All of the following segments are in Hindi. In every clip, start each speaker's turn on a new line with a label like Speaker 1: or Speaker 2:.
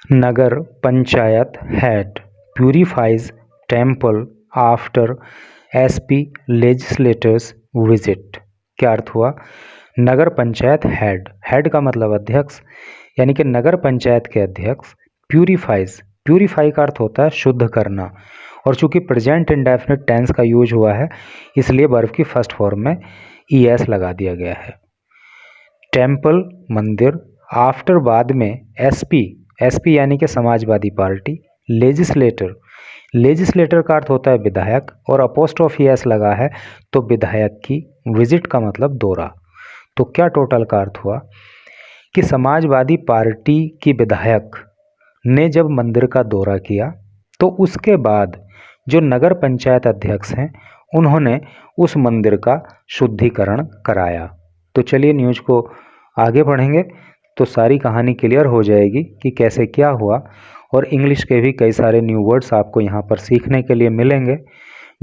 Speaker 1: नगर panchayat head purifies temple after SP legislators visit. क्या अर्थ हुआ? नगर पंचायत हेड का मतलब अध्यक्ष, यानी कि नगर पंचायत के अध्यक्ष प्यूरिफाई का अर्थ होता है शुद्ध करना, और चूंकि प्रेजेंट इंडेफिनिट टेंस का यूज हुआ है इसलिए वर्ब की फर्स्ट फॉर्म में ईएस लगा दिया गया है। टेम्पल मंदिर, आफ्टर बाद में एसपी यानी कि समाजवादी पार्टी, लेजिस्लेटर का अर्थ होता है विधायक, और अपोस्ट्रोफी एस लगा है तो विधायक की, विजिट का मतलब दौरा। तो क्या टोटल का अर्थ हुआ कि समाजवादी पार्टी की विधायक ने जब मंदिर का दौरा किया तो उसके बाद जो नगर पंचायत अध्यक्ष हैं उन्होंने उस मंदिर का शुद्धिकरण कराया। तो चलिए न्यूज को आगे बढ़ेंगे तो सारी कहानी क्लियर हो जाएगी कि कैसे क्या हुआ, और इंग्लिश के भी कई सारे न्यू वर्ड्स आपको यहाँ पर सीखने के लिए मिलेंगे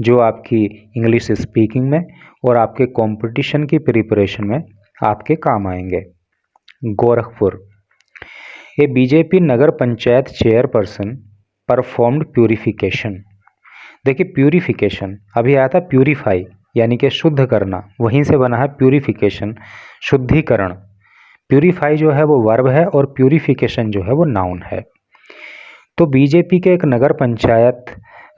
Speaker 1: जो आपकी इंग्लिश स्पीकिंग में और आपके कंपटीशन की प्रिपरेशन में आपके काम आएंगे। गोरखपुर, ए बीजेपी नगर पंचायत चेयरपर्सन परफॉर्म्ड प्यूरिफिकेशन। देखिए प्यूरिफिकेशन अभी आया था प्यूरिफाई यानी कि शुद्ध करना, वहीं से बना है प्यूरिफिकेशन, शुद्धिकरण। प्यूरिफाई जो है वो वर्ब है और प्यूरिफिकेशन जो है वो नाउन है। तो बीजेपी के एक नगर पंचायत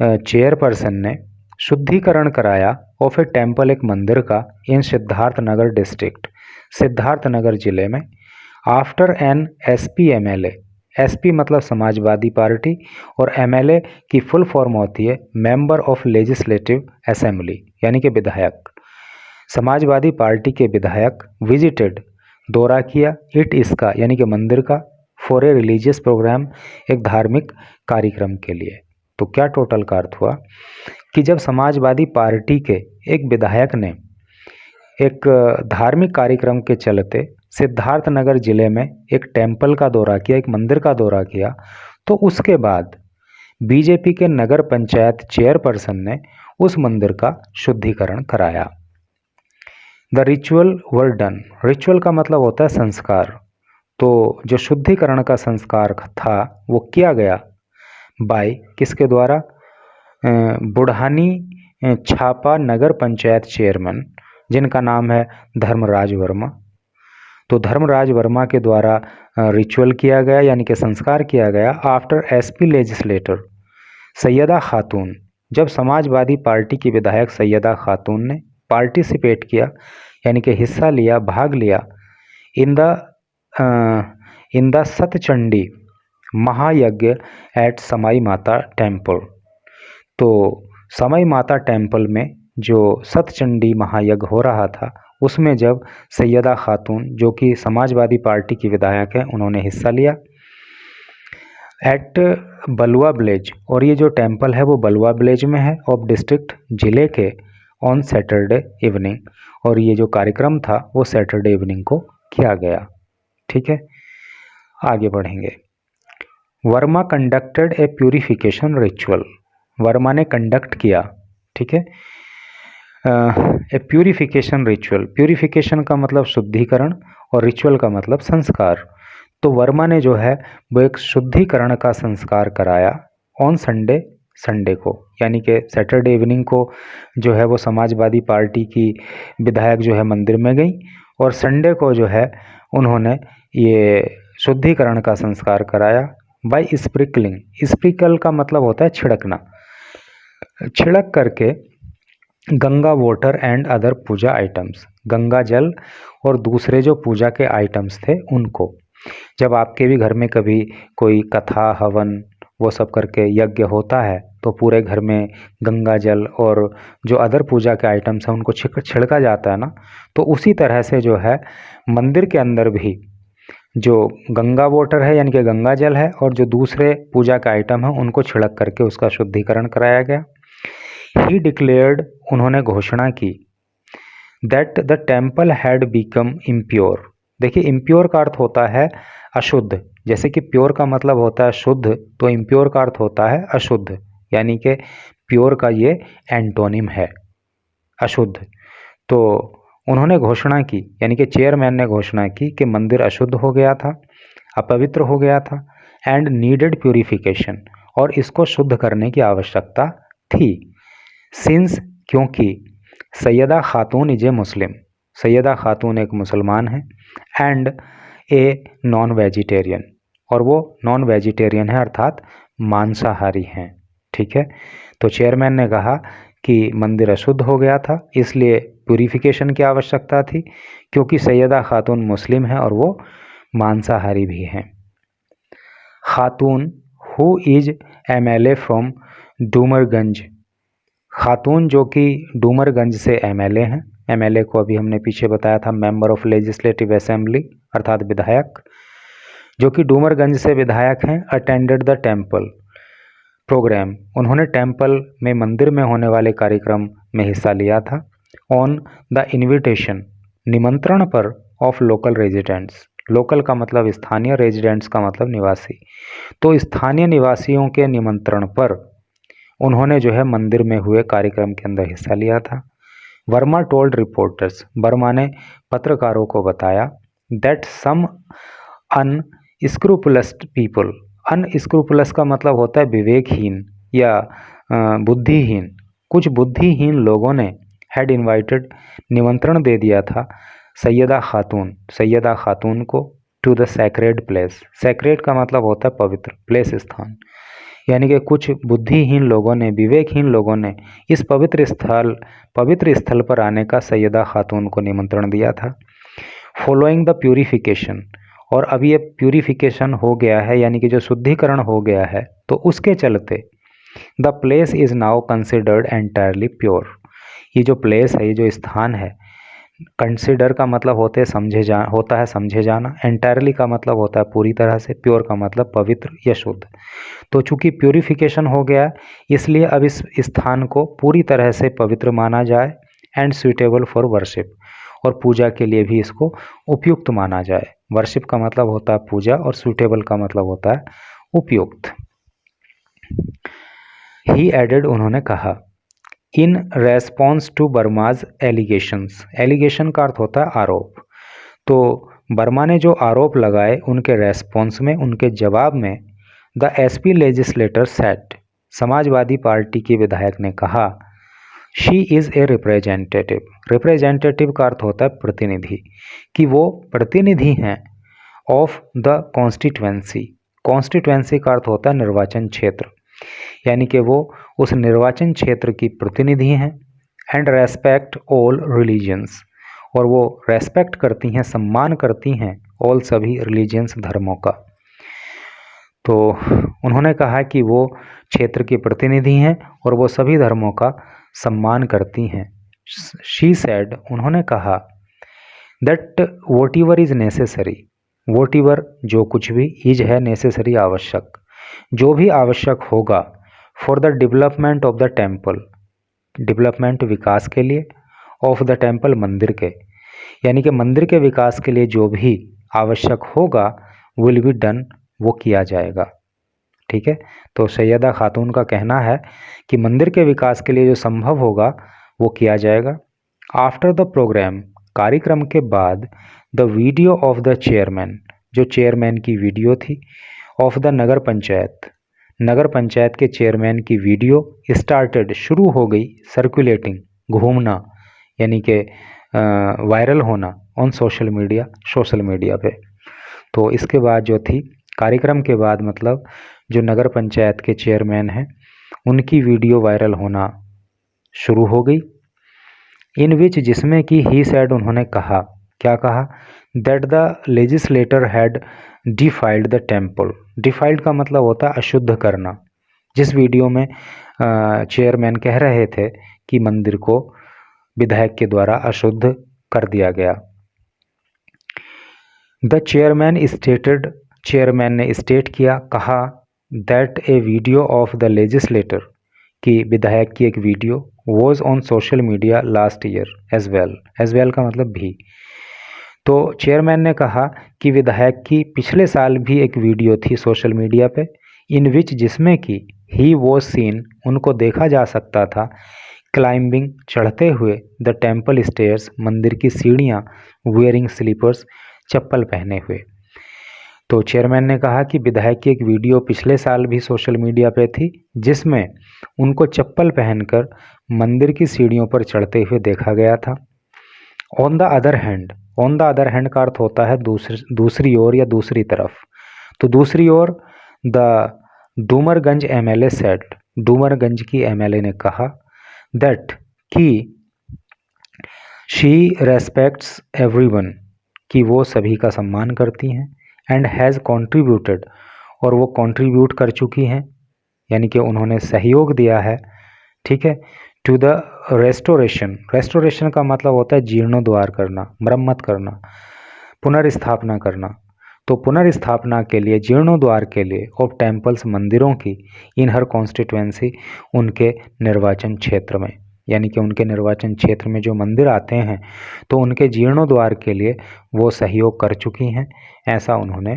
Speaker 1: चेयरपर्सन ने शुद्धिकरण कराया ऑफ ए टेम्पल, एक मंदिर का, इन सिद्धार्थनगर डिस्ट्रिक्ट, सिद्धार्थनगर जिले में, after an SP MLA, SP मतलब समाजवादी पार्टी और एमएलए की फुल फॉर्म होती है मेंबर ऑफ लेजिस्लेटिव असेंबली, यानी कि विधायक। समाजवादी पार्टी के विधायक विजिटेड, दौरा किया, इट इसका यानी कि मंदिर का, फॉर ए रिलीजियस प्रोग्राम, एक धार्मिक कार्यक्रम के लिए। तो क्या टोटल का अर्थ हुआ कि जब समाजवादी पार्टी के एक विधायक ने एक धार्मिक कार्यक्रम के चलते सिद्धार्थनगर जिले में एक टेम्पल का दौरा किया, एक मंदिर का दौरा किया, तो उसके बाद बीजेपी के नगर पंचायत चेयरपर्सन ने उस मंदिर का शुद्धिकरण कराया। The ritual were done, ritual का मतलब होता है संस्कार, तो जो शुद्धिकरण का संस्कार था वो किया गया बाय, किसके द्वारा? बुढ़ानी छापा नगर पंचायत चेयरमैन, जिनका नाम है धर्मराज वर्मा। तो धर्मराज वर्मा के द्वारा रिचुअल किया गया यानी कि संस्कार किया गया आफ्टर एसपी लेजिस्लेटर सैयदा खातून, जब समाजवादी पार्टी की विधायक सैयदा खातून ने पार्टिसिपेट किया यानी कि हिस्सा लिया, भाग लिया, इन द सतचंडी महायज्ञ एट समाई माता टेम्पल। तो समाई माता टेम्पल में जो सतचंडी महायज्ञ हो रहा था उसमें जब सैयदा खातून जो कि समाजवादी पार्टी की विधायक है उन्होंने हिस्सा लिया। एट बलुआ विलेज, और ये जो टेम्पल है वो बलुआ विलेज में है ऑफ डिस्ट्रिक्ट, जिले के, ऑन सैटरडे इवनिंग, और ये जो कार्यक्रम था वो सैटरडे इवनिंग को किया गया। ठीक है, आगे बढ़ेंगे। वर्मा कंडक्टेड ए प्यूरिफिकेशन रिचुअल, वर्मा ने कंडक्ट किया, ठीक है, ए प्यूरिफिकेशन रिचुअल, प्यूरिफिकेशन का मतलब शुद्धिकरण और रिचुअल का मतलब संस्कार। तो वर्मा ने जो है वो एक शुद्धिकरण का संस्कार कराया ऑन संडे को, यानी कि सैटरडे इवनिंग को जो है वो समाजवादी पार्टी की विधायक जो है मंदिर में गई, और संडे को जो है उन्होंने ये शुद्धिकरण का संस्कार कराया बाय स्प्रिंकलिंग, स्प्रिंकल का मतलब होता है छिड़कना, छिड़क करके Ganga water and other puja items, Ganga जल और दूसरे जो पूजा के आइटम्स थे उनको। जब आपके भी घर में कभी कोई कथा हवन वो सब करके यज्ञ होता है तो पूरे घर में गंगा जल और जो अदर पूजा के आइटम्स हैं उनको छिड़का जाता है ना, तो उसी तरह से जो है मंदिर के अंदर भी जो गंगा वाटर है यानी कि गंगा जल है और जो दूसरे पूजा के आइटम हैं उनको छिड़क करके उसका शुद्धिकरण कराया गया। ही डिक्लेयर्ड, उन्होंने घोषणा की, that the temple had become impure. देखिए इम्प्योर का अर्थ होता है अशुद्ध, जैसे कि प्योर का मतलब होता है शुद्ध, तो इम्प्योर का अर्थ होता है अशुद्ध, यानी कि प्योर का ये एंटोनिम है अशुद्ध। तो उन्होंने घोषणा की यानी कि चेयरमैन ने घोषणा की कि मंदिर अशुद्ध हो गया था, अपवित्र हो गया था, एंड नीडेड प्यूरिफिकेशन, और इसको शुद्ध करने की आवश्यकता थी। सिंस, क्योंकि सैयदा खातून इज ए मुस्लिम, सैयदा खातून एक मुसलमान है, एंड ए नॉन वेजिटेरियन, और वो नॉन वेजिटेरियन है अर्थात मांसाहारी हैं। ठीक है, तो चेयरमैन ने कहा कि मंदिर अशुद्ध हो गया था, इसलिए प्यूरिफिकेशन की आवश्यकता थी, क्योंकि सैयदा खातून मुस्लिम है और वो मांसाहारी भी हैं। खातून हु इज एमएलए फ्रॉम डूमरगंज, खातून जो कि डूमरगंज से एमएलए हैं, एमएलए को अभी हमने पीछे बताया था मेंबर ऑफ लेजिस्लेटिव असेंबली अर्थात विधायक, जो कि डूमरगंज से विधायक हैं, अटेंडेड द टेम्पल प्रोग्राम, उन्होंने टेम्पल में मंदिर में होने वाले कार्यक्रम में हिस्सा लिया था। ऑन द इन्विटेशन, निमंत्रण पर, ऑफ लोकल रेजिडेंट्स, लोकल का मतलब स्थानीय, रेजिडेंट्स का मतलब निवासी, तो स्थानीय निवासियों के निमंत्रण पर उन्होंने जो है मंदिर में हुए कार्यक्रम के अंदर हिस्सा लिया था। वर्मा टोल्ड रिपोर्टर्स, वर्मा ने पत्रकारों को बताया, दैट सम अनस्क्रूपुलस पीपल, अनस्क्रूपुलस का मतलब होता है विवेकहीन या बुद्धिहीन, कुछ बुद्धिहीन लोगों ने हैड इनवाइटेड, निमंत्रण दे दिया था सैयदा खातून को to the sacred place, sacred का मतलब होता है पवित्र, प्लेस स्थान, यानी कि कुछ बुद्धिहीन लोगों ने, विवेकहीन लोगों ने इस पवित्र स्थल पर आने का सैयदा खातून को निमंत्रण दिया था। फॉलोइंग द प्यूरिफिकेशन, और अब ये प्यूरिफिकेशन हो गया है यानी कि जो शुद्धिकरण हो गया है, तो उसके चलते the place is now considered entirely pure, ये जो प्लेस है, ये जो स्थान है, कंसिडर का मतलब होता है समझे जाना, एंटायरली का मतलब होता है पूरी तरह से, प्योर का मतलब पवित्र या शुद्ध। तो चूंकि प्यूरिफिकेशन हो गया इसलिए अब इस स्थान को पूरी तरह से पवित्र माना जाए, एंड सुइटेबल फॉर वर्शिप, और पूजा के लिए भी इसको उपयुक्त माना जाए। वर्शिप का मतलब होता है पूजा और सुइटेबल का मतलब होता है उपयुक्त। ही एडेड, उन्होंने कहा, in response to Burma's allegations, allegation का अर्थ होता है आरोप, तो बर्मा ने जो आरोप लगाए उनके रेस्पॉन्स में, उनके जवाब में, the SP legislator set, Samajwadi party की विधायक ने कहा, she is a representative, representative का अर्थ होता है प्रतिनिधि, कि वो प्रतिनिधि हैं ऑफ द कॉन्स्टिट्यूएंसी, कॉन्स्टिट्यूएंसी का अर्थ होता है निर्वाचन क्षेत्र, यानी कि वो उस निर्वाचन क्षेत्र की प्रतिनिधि हैं, एंड रेस्पेक्ट ऑल रिलीजन्स, और वो रेस्पेक्ट करती हैं, सम्मान करती हैं ऑल, सभी रिलीजियंस, धर्मों का। तो उन्होंने कहा कि वो क्षेत्र की प्रतिनिधि हैं और वो सभी धर्मों का सम्मान करती हैं। शी सेड, उन्होंने कहा, that what ever is necessary, what ever जो कुछ भी, इज है नेसेसरी आवश्यक, जो भी आवश्यक होगा, for the development of the temple, development विकास के लिए, ऑफ द टेम्पल मंदिर के, यानी कि मंदिर के विकास के लिए जो भी आवश्यक होगा, विल बी डन, वो किया जाएगा। ठीक है, तो सैयदा खातून का कहना है कि मंदिर के विकास के लिए जो संभव होगा वो किया जाएगा। आफ्टर द प्रोग्राम, कार्यक्रम के बाद, the video of the chairman, जो चेयरमैन की वीडियो थी, ऑफ द नगर पंचायत, नगर पंचायत के चेयरमैन की वीडियो स्टार्टेड, शुरू हो गई, सर्कुलेटिंग, घूमना, यानी कि वायरल होना, ऑन सोशल मीडिया पे। तो इसके बाद जो थी, कार्यक्रम के बाद मतलब जो नगर पंचायत के चेयरमैन हैं उनकी वीडियो वायरल होना शुरू हो गई। इन विच, जिसमें कि ही सेड, उन्होंने कहा, क्या कहा, that the legislator had defiled the temple, defiled का मतलब होता है अशुद्ध करना, जिस वीडियो में चेयरमैन कह रहे थे कि मंदिर को विधायक के द्वारा अशुद्ध कर दिया गया। द चेयरमैन स्टेटेड, चेयरमैन ने स्टेट किया, कहा, that a video of the legislator, कि विधायक की एक video, was on social media last year as well, as well का मतलब भी। तो चेयरमैन ने कहा कि विधायक की पिछले साल भी एक वीडियो थी सोशल मीडिया पे, इन विच, जिसमें कि ही वॉज सीन, उनको देखा जा सकता था, क्लाइंबिंग, चढ़ते हुए, द टेम्पल स्टेयर्स, मंदिर की सीढ़ियाँ, वेयरिंग स्लीपर्स, चप्पल पहने हुए। तो चेयरमैन ने कहा कि विधायक की एक वीडियो पिछले साल भी सोशल मीडिया पे थी, जिसमें उनको चप्पल पहनकर मंदिर की सीढ़ियों पर चढ़ते हुए देखा गया था। On the other hand, on the other hand का अर्थ होता है दूसरी ओर या दूसरी तरफ। तो दूसरी ओर द डूमरगंज एमएलए सेड, डूमरगंज की एमएलए ने कहा दैट कि शी रेस्पेक्ट्स एवरीवन, कि वो सभी का सम्मान करती हैं, एंड हैज़ कॉन्ट्रीब्यूटेड, और वो कंट्रीब्यूट कर चुकी हैं, यानी कि उन्होंने सहयोग दिया है, ठीक है, टू द रेस्टोरेशन। रेस्टोरेशन का मतलब होता है जीर्णोद्धार करना, मरम्मत करना, पुनर्स्थापना करना। तो पुनर्स्थापना के लिए, जीर्णोद्धार के लिए ऑफ टेम्पल्स, मंदिरों की, इन हर कॉन्स्टिट्यूएंसी, उनके निर्वाचन क्षेत्र में, यानी कि उनके निर्वाचन क्षेत्र में जो मंदिर आते हैं तो उनके जीर्णोद्धार के लिए वो सहयोग कर चुकी हैं, ऐसा उन्होंने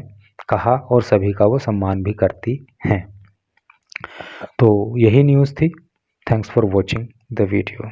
Speaker 1: कहा, और सभी का वो सम्मान भी करती हैं। तो यही न्यूज़ थी। Thanks for watching the video.